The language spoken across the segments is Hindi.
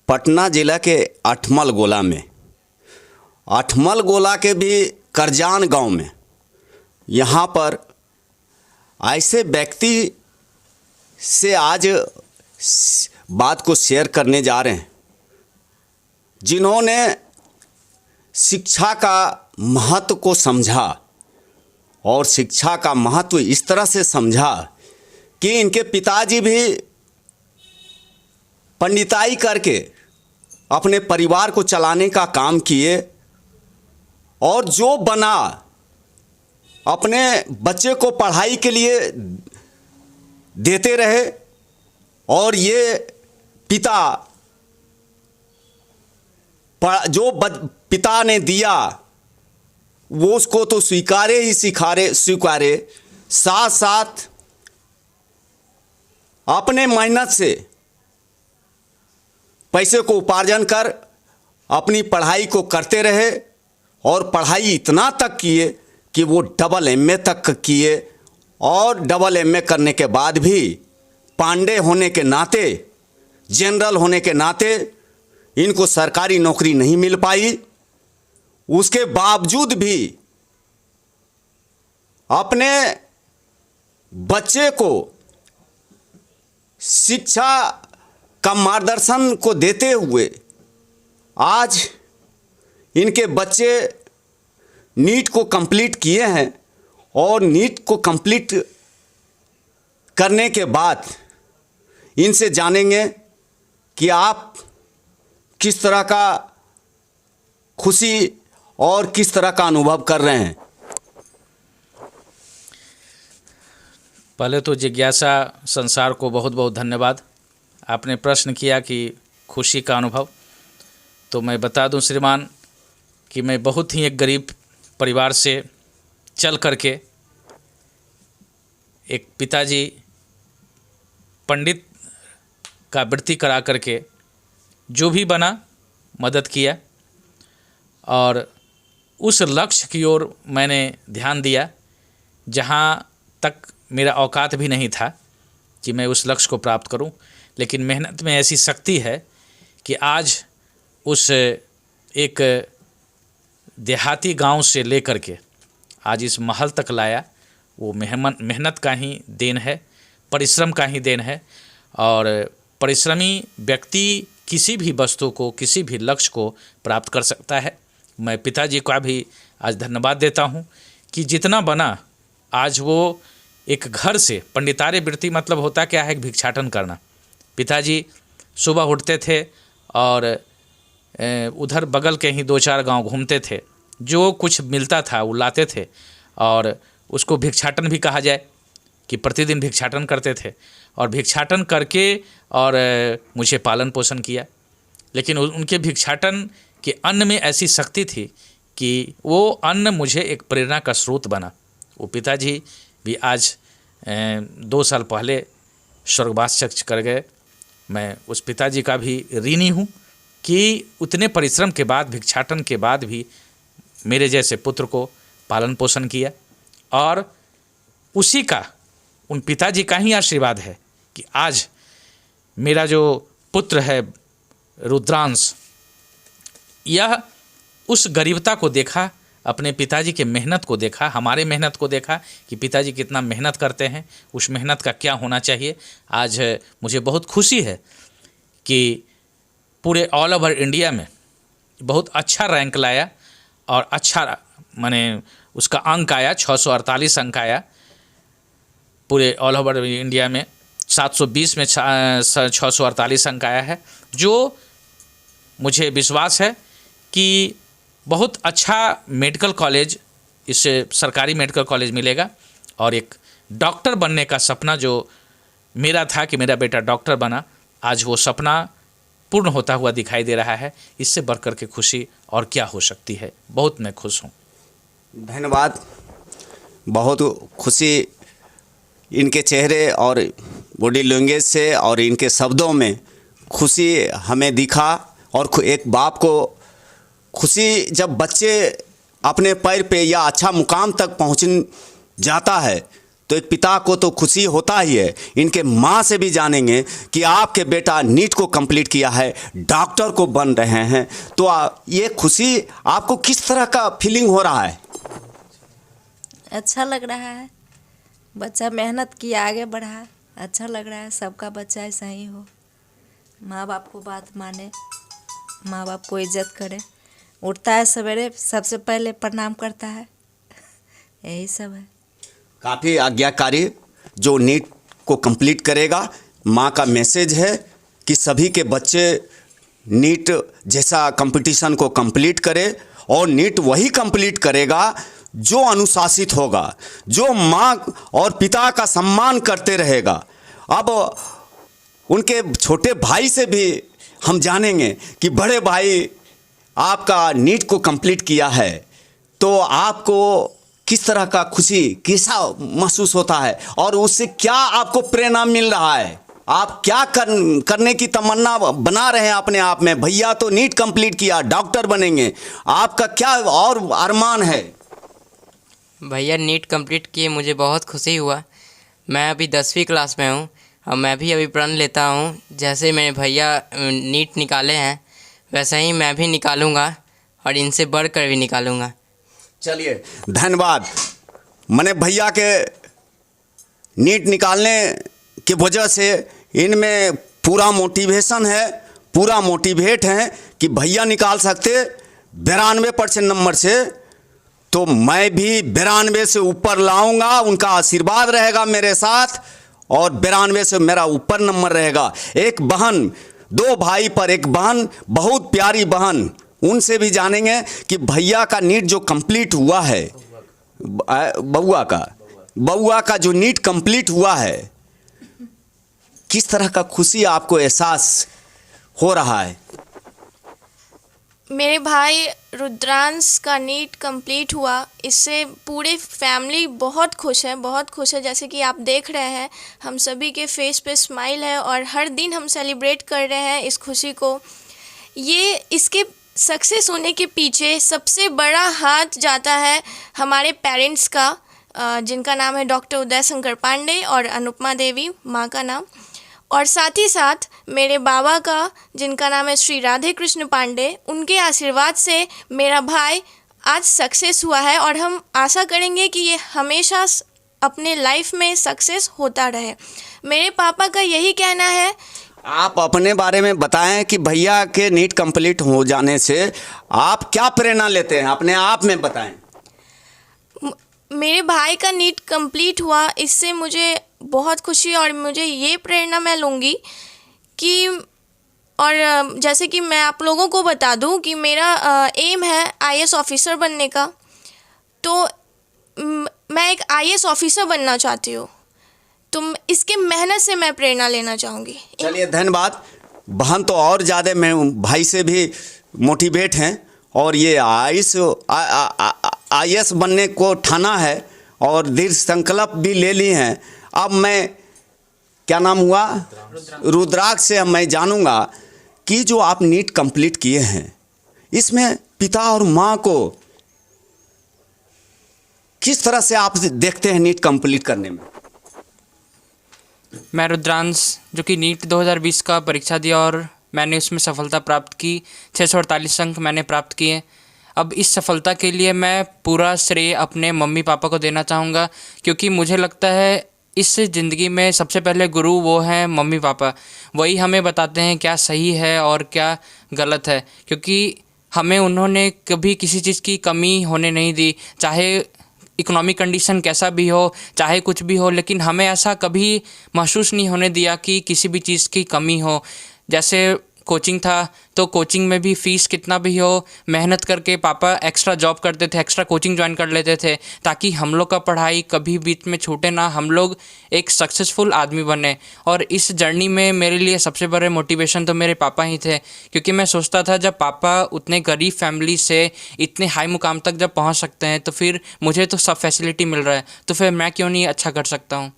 पटना जिला के अठमल गोला में, अठमल गोला के भी करजान गांव में यहाँ पर ऐसे व्यक्ति से आज बात को शेयर करने जा रहे हैं जिन्होंने शिक्षा का महत्व को समझा और शिक्षा का महत्व इस तरह से समझा कि इनके पिताजी भी पंडिताई करके अपने परिवार को चलाने का काम किए और जो बना अपने बच्चे को पढ़ाई के लिए देते रहे। और ये पिता जो पिता ने दिया वो उसको तो स्वीकारे, साथ साथ अपने मेहनत से पैसे को उपार्जन कर अपनी पढ़ाई को करते रहे और पढ़ाई इतना तक किए कि वो डबल एमए तक किए। और डबल एमए करने के बाद भी पांडे होने के नाते, जनरल होने के नाते इनको सरकारी नौकरी नहीं मिल पाई। उसके बावजूद भी अपने बच्चे को शिक्षा का मार्गदर्शन को देते हुए आज इनके बच्चे नीट को कंप्लीट किए हैं। और नीट को कंप्लीट करने के बाद इनसे जानेंगे कि आप किस तरह का खुशी और किस तरह का अनुभव कर रहे हैं। पहले तो जिज्ञासा संसार को बहुत बहुत धन्यवाद। आपने प्रश्न किया कि खुशी का अनुभव, तो मैं बता दूं श्रीमान कि मैं बहुत ही एक गरीब परिवार से चल करके एक पिताजी पंडित का वृत्ति करा करके जो भी बना मदद किया और उस लक्ष्य की ओर मैंने ध्यान दिया जहाँ तक मेरा औकात भी नहीं था कि मैं उस लक्ष्य को प्राप्त करूं। लेकिन मेहनत में ऐसी शक्ति है कि आज उस एक देहाती गांव से लेकर के आज इस महल तक लाया, वो मेहनत का ही देन है, परिश्रम का ही देन है। और परिश्रमी व्यक्ति किसी भी वस्तु को, किसी भी लक्ष्य को प्राप्त कर सकता है। मैं पिताजी का भी आज धन्यवाद देता हूँ कि जितना बना आज वो एक घर से पंडितारे वृत्ति मतलब होता क्या है, भिक्षाटन करना। पिताजी सुबह उठते थे और उधर बगल के ही 2-4 गांव घूमते थे, जो कुछ मिलता था वो लाते थे और उसको भिक्षाटन भी कहा जाए कि प्रतिदिन भिक्षाटन करते थे और भिक्षाटन करके और मुझे पालन पोषण किया। लेकिन उनके भिक्षाटन के अन्न में ऐसी शक्ति थी कि वो अन्न मुझे एक प्रेरणा का स्रोत बना। वो पिताजी भी आज 2 साल पहले स्वर्गवास चक्ष कर गए। मैं उस पिताजी का भी ऋणी हूँ कि उतने परिश्रम के बाद, भिक्षाटन के बाद भी मेरे जैसे पुत्र को पालन पोषण किया। और उसी का, उन पिताजी का ही आशीर्वाद है कि आज मेरा जो पुत्र है रुद्रांश, यह उस गरीबता को देखा, अपने पिताजी के मेहनत को देखा, हमारे मेहनत को देखा कि पिताजी कितना मेहनत करते हैं, उस मेहनत का क्या होना चाहिए। आज मुझे बहुत खुशी है कि पूरे ऑल ओवर इंडिया में बहुत अच्छा रैंक लाया और अच्छा माने उसका अंक आया, 648 अंक आया। पूरे ऑल ओवर इंडिया में 720 में 648 अंक आया है, जो मुझे विश्वास है कि बहुत अच्छा मेडिकल कॉलेज, इससे सरकारी मेडिकल कॉलेज मिलेगा। और एक डॉक्टर बनने का सपना जो मेरा था कि मेरा बेटा डॉक्टर बना, आज वो सपना पूर्ण होता हुआ दिखाई दे रहा है। इससे बढ़कर के खुशी और क्या हो सकती है। बहुत मैं खुश हूँ। धन्यवाद। बहुत खुशी इनके चेहरे और बॉडी लैंग्वेज से और इनके शब्दों में खुशी हमें दिखा। और एक बाप को खुशी, जब बच्चे अपने पैर पे या अच्छा मुकाम तक पहुँच जाता है तो एक पिता को तो खुशी होता ही है। इनके माँ से भी जानेंगे कि आपके बेटा नीट को कंप्लीट किया है, डॉक्टर को बन रहे हैं, तो ये खुशी आपको किस तरह का फीलिंग हो रहा है? अच्छा लग रहा है, बच्चा मेहनत किया आगे बढ़ा, अच्छा लग रहा है। सबका बच्चा ऐसा ही हो, माँ बाप को बात माने, माँ बाप को इज्जत करे, उठता है सवेरे सबसे पहले प्रणाम करता है, यही सब है। काफ़ी आज्ञाकारी जो नीट को कंप्लीट करेगा। माँ का मैसेज है कि सभी के बच्चे नीट जैसा कंपटीशन को कंप्लीट करे, और नीट वही कंप्लीट करेगा जो अनुशासित होगा, जो माँ और पिता का सम्मान करते रहेगा। अब उनके छोटे भाई से भी हम जानेंगे कि बड़े भाई आपका नीट को कंप्लीट किया है, तो आपको किस तरह का खुशी कैसा महसूस होता है, और उससे क्या आपको प्रेरणा मिल रहा है? आप क्या करने की तमन्ना बना रहे हैं अपने आप में? भैया तो नीट कंप्लीट किया, डॉक्टर बनेंगे, आपका क्या और अरमान है? भैया नीट कंप्लीट किए मुझे बहुत खुशी हुआ। मैं अभी 10वीं क्लास में हूँ और मैं भी अभी प्रण लेता हूँ, जैसे मेरे भैया नीट निकाले हैं वैसे ही मैं भी निकालूंगा और इनसे बढ़कर भी निकालूंगा। चलिए, धन्यवाद। मैंने भैया के नीट निकालने की वजह से इनमें पूरा मोटिवेशन है, पूरा मोटिवेट हैं कि भैया निकाल सकते 92% नंबर से, तो मैं भी 92 से ऊपर लाऊंगा। उनका आशीर्वाद रहेगा मेरे साथ, और 92 से मेरा ऊपर नंबर रहेगा। एक बहन, 2 भाई पर एक बहन, बहुत प्यारी बहन, उनसे भी जानेंगे कि भैया का नीट जो कंप्लीट हुआ है, बउआ का जो नीट कंप्लीट हुआ है, किस तरह का खुशी आपको एहसास हो रहा है? मेरे भाई रुद्रांश का नीट कंप्लीट हुआ, इससे पूरे फैमिली बहुत खुश है, बहुत खुश है। जैसे कि आप देख रहे हैं, हम सभी के फेस पे स्माइल है और हर दिन हम सेलिब्रेट कर रहे हैं इस खुशी को। ये इसके सक्सेस होने के पीछे सबसे बड़ा हाथ जाता है हमारे पेरेंट्स का, जिनका नाम है डॉक्टर उदय शंकर पांडे और अनुपमा देवी, माँ का नाम, और साथ ही साथ मेरे बाबा का, जिनका नाम है श्री राधे कृष्ण पांडे। उनके आशीर्वाद से मेरा भाई आज सक्सेस हुआ है और हम आशा करेंगे कि ये हमेशा अपने लाइफ में सक्सेस होता रहे। मेरे पापा का यही कहना है। आप अपने बारे में बताएं कि भैया के नीट कंप्लीट हो जाने से आप क्या प्रेरणा लेते हैं, अपने आप में बताएं। मेरे भाई का नीट कंप्लीट हुआ, इससे मुझे बहुत खुशी, और मुझे ये प्रेरणा मैं लूँगी कि, और जैसे कि मैं आप लोगों को बता दूं कि मेरा एम है आईएएस ऑफिसर बनने का, तो मैं एक आईएएस ऑफिसर बनना चाहती हूँ, तो इसके मेहनत से मैं प्रेरणा लेना चाहूँगी। चलिए, धन्यवाद। बहन तो और ज़्यादा मैं भाई से भी मोटिवेट हैं, और ये आईएएस बनने को ठाना है और दृढ़ संकल्प भी ले ली हैं। अब मैं, क्या नाम हुआ, रुद्राक्ष से मैं जानूंगा कि जो आप नीट कंप्लीट किए हैं, इसमें पिता और माँ को किस तरह से आप देखते हैं नीट कंप्लीट करने में? मैं रुद्रांश, जो कि नीट 2020 का परीक्षा दिया और मैंने उसमें सफलता प्राप्त की, 648 अंक मैंने प्राप्त किए। अब इस सफलता के लिए मैं पूरा श्रेय अपने मम्मी पापा को देना चाहूँगा, क्योंकि मुझे लगता है इस ज़िंदगी में सबसे पहले गुरु वो हैं मम्मी पापा। वही हमें बताते हैं क्या सही है और क्या गलत है, क्योंकि हमें उन्होंने कभी किसी चीज़ की कमी होने नहीं दी, चाहे इकोनॉमिक कंडीशन कैसा भी हो, चाहे कुछ भी हो, लेकिन हमें ऐसा कभी महसूस नहीं होने दिया कि किसी भी चीज़ की कमी हो। जैसे कोचिंग था तो कोचिंग में भी फ़ीस कितना भी हो, मेहनत करके पापा एक्स्ट्रा जॉब करते थे, एक्स्ट्रा कोचिंग ज्वाइन कर लेते थे, ताकि हम लोग का पढ़ाई कभी बीच में छूटे ना, हम लोग एक सक्सेसफुल आदमी बने। और इस जर्नी में मेरे लिए सबसे बड़े मोटिवेशन तो मेरे पापा ही थे, क्योंकि मैं सोचता था जब पापा उतने गरीब फैमिली से इतने हाई मुकाम तक जब पहुँच सकते हैं, तो फिर मुझे तो सब फैसिलिटी मिल रहा है, तो फिर मैं क्यों नहीं अच्छा कर सकता हूँ।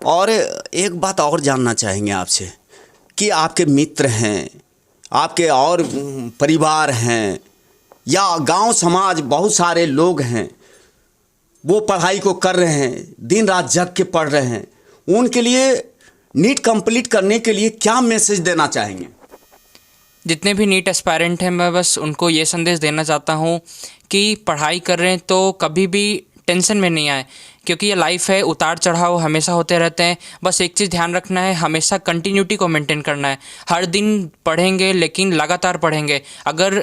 और एक बात और जानना चाहेंगे आपसे कि आपके मित्र हैं, आपके और परिवार हैं, या गांव समाज बहुत सारे लोग हैं वो पढ़ाई को कर रहे हैं, दिन रात जग के पढ़ रहे हैं, उनके लिए नीट कंप्लीट करने के लिए क्या मैसेज देना चाहेंगे? जितने भी नीट एस्पायरेंट हैं, मैं बस उनको ये संदेश देना चाहता हूँ कि पढ़ाई कर रहे हैं तो कभी भी टेंशन में नहीं आए, क्योंकि ये लाइफ है, उतार चढ़ाव हमेशा होते रहते हैं। बस एक चीज़ ध्यान रखना है, हमेशा कंटिन्यूटी को मेंटेन करना है। हर दिन पढ़ेंगे लेकिन लगातार पढ़ेंगे। अगर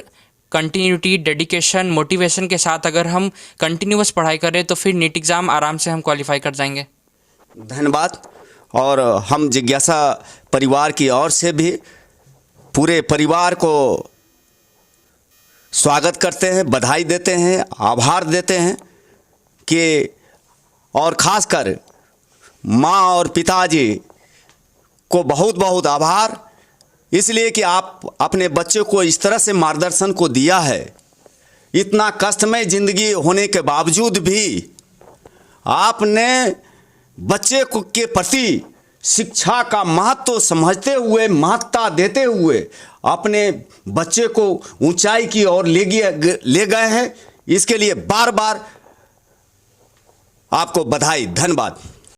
कंटिन्यूटी, डेडिकेशन, मोटिवेशन के साथ अगर हम कंटिन्यूअस पढ़ाई करें तो फिर नीट एग्ज़ाम आराम से हम क्वालिफाई कर जाएंगे। धन्यवाद। और हम जिज्ञासा परिवार की ओर से भी पूरे परिवार को स्वागत करते हैं, बधाई देते हैं, आभार देते हैं कि, और ख़ासकर माँ और पिताजी को बहुत बहुत आभार, इसलिए कि आप अपने बच्चे को इस तरह से मार्गदर्शन को दिया है। इतना कष्टमय ज़िंदगी होने के बावजूद भी आपने बच्चे को के प्रति शिक्षा का महत्व समझते हुए, महत्ता देते हुए अपने बच्चे को ऊंचाई की ओर ले गए हैं। इसके लिए बार बार आपको बधाई, धन्यवाद।